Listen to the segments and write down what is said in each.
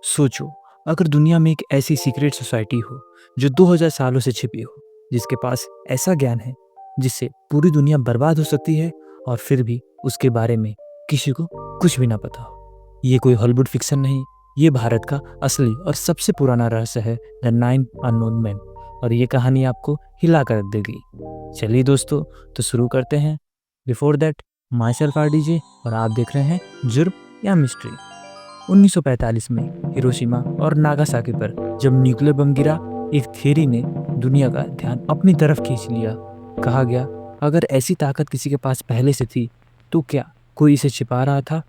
सोचो, अगर दुनिया में एक ऐसी सीक्रेट सोसाइटी हो जो 2000 सालों से छिपी हो, जिसके पास ऐसा ज्ञान है जिससे पूरी दुनिया बर्बाद हो सकती है और फिर भी उसके बारे में किसी को कुछ भी ना पता हो। ये कोई हॉलीवुड फिक्शन नहीं, ये भारत का असली और सबसे पुराना रहस्य है, द नाइन अननोन मैन। और ये कहानी आपको हिला कर रख देगी। चलिए दोस्तों, तो शुरू करते हैं। Before that, myself R DJ और आप देख रहे हैं जुर्म या मिस्ट्री। 1945 में हिरोशिमा और नागासाकी पर जब न्यूक्लियर बम गिरा, एक थियरी ने दुनिया का ध्यान अपनी तरफ खींच लिया। कहा गया, अगर ऐसी ताकत किसी के पास पहले से थी तो क्या कोई इसे छिपा रहा था?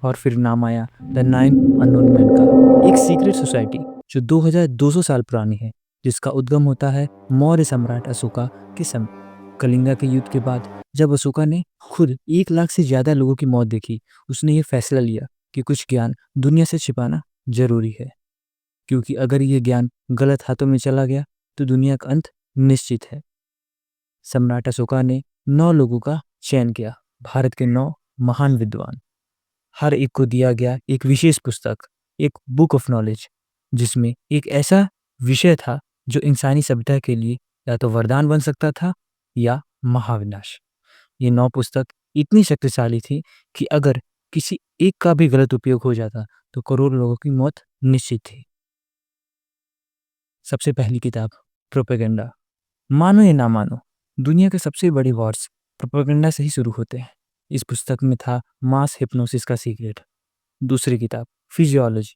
और फिर नाम आया द नाइन अननोन मैन का, एक सीक्रेट सोसाइटी जो 2200 साल पुरानी है, जिसका उद्गम होता है मौर्य सम्राट अशोका के समय। कलिंगा के युद्ध के बाद जब अशोका ने खुद 1 लाख से ज्यादा लोगों की मौत देखी, उसने ये फैसला लिया कि कुछ ज्ञान दुनिया से छिपाना जरूरी है, क्योंकि अगर ये ज्ञान गलत हाथों में चला गया तो दुनिया का अंत निश्चित है। सम्राट अशोका ने 9 लोगों का चयन किया, भारत के 9 महान विद्वान। हर एक को दिया गया एक विशेष पुस्तक, एक बुक ऑफ नॉलेज, जिसमें एक ऐसा विषय था जो इंसानी सभ्यता के लिए या तो वरदान बन सकता था या महाविनाश। ये 9 पुस्तक इतनी शक्तिशाली थी कि अगर किसी एक का भी गलत उपयोग हो जाता तो करोड़ों लोगों की मौत निश्चित थी। सबसे पहली किताब, प्रोपेगेंडा। मानो या ना मानो, दुनिया के सबसे बड़े वॉर्स प्रोपेगेंडा से ही शुरू होते हैं। इस पुस्तक में था मास हिप्नोसिस का सीक्रेट। दूसरी किताब, फिजियोलॉजी।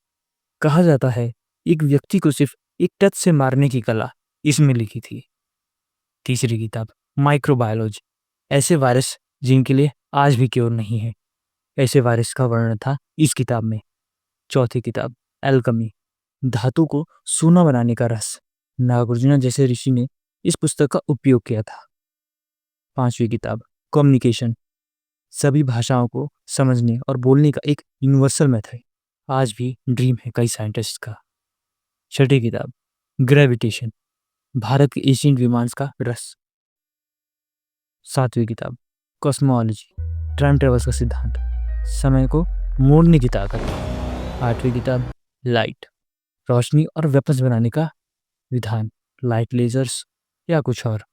कहा जाता है एक व्यक्ति को सिर्फ एक टच से मारने की कला इसमें लिखी थी। तीसरी किताब, माइक्रोबायोलॉजी। ऐसे वायरस जिनके लिए आज भी क्योर नहीं है, ऐसे वायरस का वर्णन था इस किताब में। चौथी किताब, एल्केमी। धातु को सोना बनाने का रहस्य। नागार्जुन जैसे ऋषि ने इस पुस्तक का उपयोग किया था। पांचवी किताब, कम्युनिकेशन। सभी भाषाओं को समझने और बोलने का एक यूनिवर्सल मेथड, आज भी ड्रीम है कई साइंटिस्ट का। छठी किताब, ग्रेविटेशन। भारत के एशियन विमान का रहस्य। सातवीं किताब, कॉस्मोलॉजी। टाइम ट्रेवल का सिद्धांत, समय को मोड़ने की ताकत। आठवीं किताब, लाइट। रोशनी और वेपन्स बनाने का विधान, लाइट लेजर्स या कुछ और।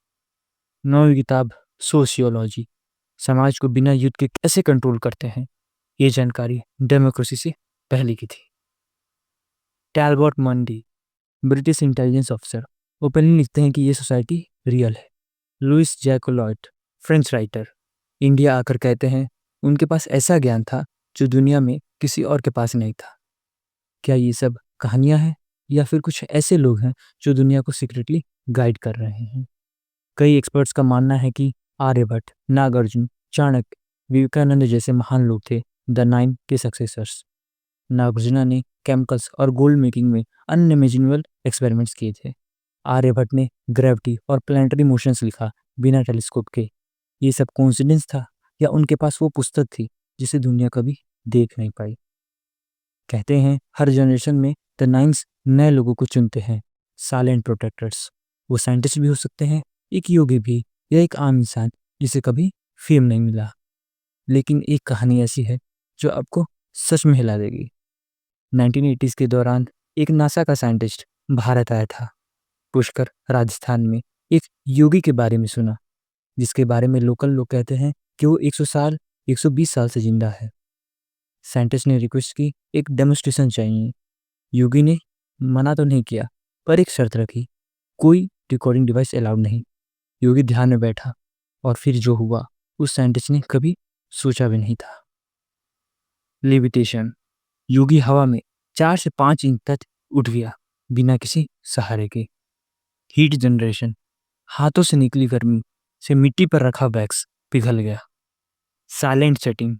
नौवीं किताब, सोशियोलॉजी। समाज को बिना युद्ध के कैसे कंट्रोल करते हैं, ये जानकारी डेमोक्रेसी से पहले की थी। टैलबॉट मंडी, ब्रिटिश इंटेलिजेंस ऑफिसर, ओपनली लिखते हैं कि ये सोसाइटी रियल है। लुइस जैकोलॉयट, फ्रेंच राइटर, इंडिया आकर कहते हैं उनके पास ऐसा ज्ञान था जो दुनिया में किसी और के पास नहीं था। क्या ये सब कहानियां हैं या फिर कुछ ऐसे लोग हैं जो दुनिया को सीक्रेटली गाइड कर रहे हैं? कई एक्सपर्ट्स का मानना है कि आर्यभट्ट, नागार्जुन, चाणक्य, विवेकानंद जैसे महान लोग थे द नाइन के सक्सेसर्स। नागार्जुन ने केमिकल्स और गोल्ड मेकिंग में अनइमेजिनेबल एक्सपेरिमेंट्स किए थे। आर्यभट्ट ने ग्रेविटी और प्लानिटरी मोशंस लिखा बिना टेलीस्कोप के। ये सब कोइंसिडेंस था या उनके पास वो पुस्तक थी जिसे दुनिया कभी देख नहीं पाई? कहते हैं हर जनरेशन में द नाइन्स नए लोगों को चुनते हैं, साइलेंट प्रोटेक्टर्स। वो साइंटिस्ट भी हो सकते हैं, एक योगी भी, या एक आम इंसान जिसे कभी फेम नहीं मिला। लेकिन एक कहानी ऐसी है जो आपको सच में हिला देगी। 1980s के दौरान एक नासा का साइंटिस्ट भारत आया था। पुष्कर, राजस्थान में एक योगी के बारे में सुना, जिसके बारे में लोकल लोग कहते हैं कि वो 120 साल से जिंदा है। साइंटिस्ट ने रिक्वेस्ट की, एक डेमोन्स्ट्रेशन चाहिए। योगी ने मना तो नहीं किया, पर एक शर्त रखी, कोई रिकॉर्डिंग डिवाइस अलाउड नहीं। योगी ध्यान में बैठा और फिर जो हुआ उस साइंटिस्ट ने कभी सोचा भी नहीं था। लेविटेशन। योगी हवा में 4 से 5 इंच तक उठ गया बिना किसी सहारे के। Heat generation. हाथों से निकली गर्मी से मिट्टी पर रखा वैक्स पिघल गया। Silent setting.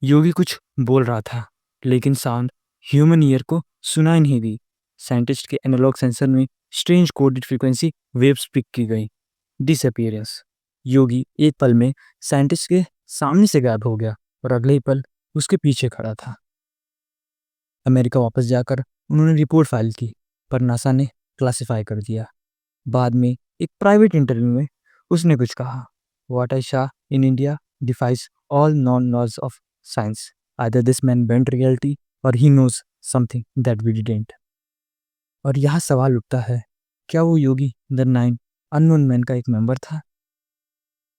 योगी कुछ बोल रहा था लेकिन साउंड ह्यूमन ईयर को सुनाई नहीं दी। साइंटिस्ट के एनालॉग सेंसर में strange coded frequency waves pick की गई। डिसअपीयरेंस। योगी एक पल में साइंटिस्ट के सामने से गायब हो गया और अगले ही पल उसके पीछे खड़ा था। अमेरिका वापस जाकर उन्होंने रिपोर्ट फाइल की, पर नासा ने क्लासिफाई कर दिया। बाद में एक प्राइवेट इंटरव्यू में उसने कुछ कहा, what I saw in India defies all known laws of science. Either this man bent reality or he knows something that we didn't. और यहाँ सवाल उठता है, क्या वो योगी द नाइन अननोन मैन का एक मेंबर था?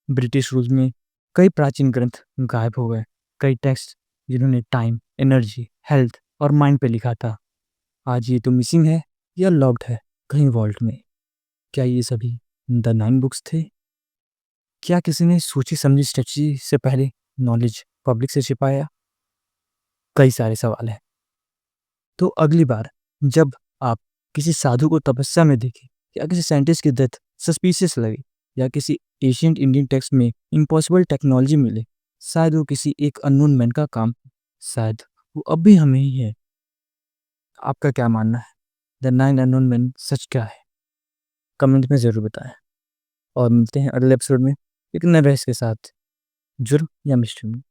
ब्रिटिश रूल में कई प्राचीन ग्रंथ गायब हो गए, कई टेक्स्ट जिन्होंने टाइम, एनर्जी, हेल्थ और माइंड पे लिखा था, आज ये तो मिसिंग है या लॉक्ड है कहीं वॉल्ट में। क्या ये सभी द नाइन बुक्स थे? क्या किसी ने सोची समझी स्ट्रेटजी से पहले नॉलेज पब्लिक से छिपाया? कई सारे सवाल हैं। तो अगली बार जब आप किसी साधु को तपस्या में देखें, या किसी साइंटिस्ट की डेथ सस्पिशियस लगे, या किसी एशियंट इंडियन टेक्स्ट में इम्पॉसिबल टेक्नोलॉजी मिले, शायद वो किसी एक अननोन मैन का काम, शायद वो अब भी हमें ही है। आपका क्या मानना है? द नाइन अननोन मैन सच क्या है? कमेंट में ज़रूर बताएं। और मिलते हैं अगले एपिसोड में एक नए बहस के साथ, जुर्म या मिस्ट्री में।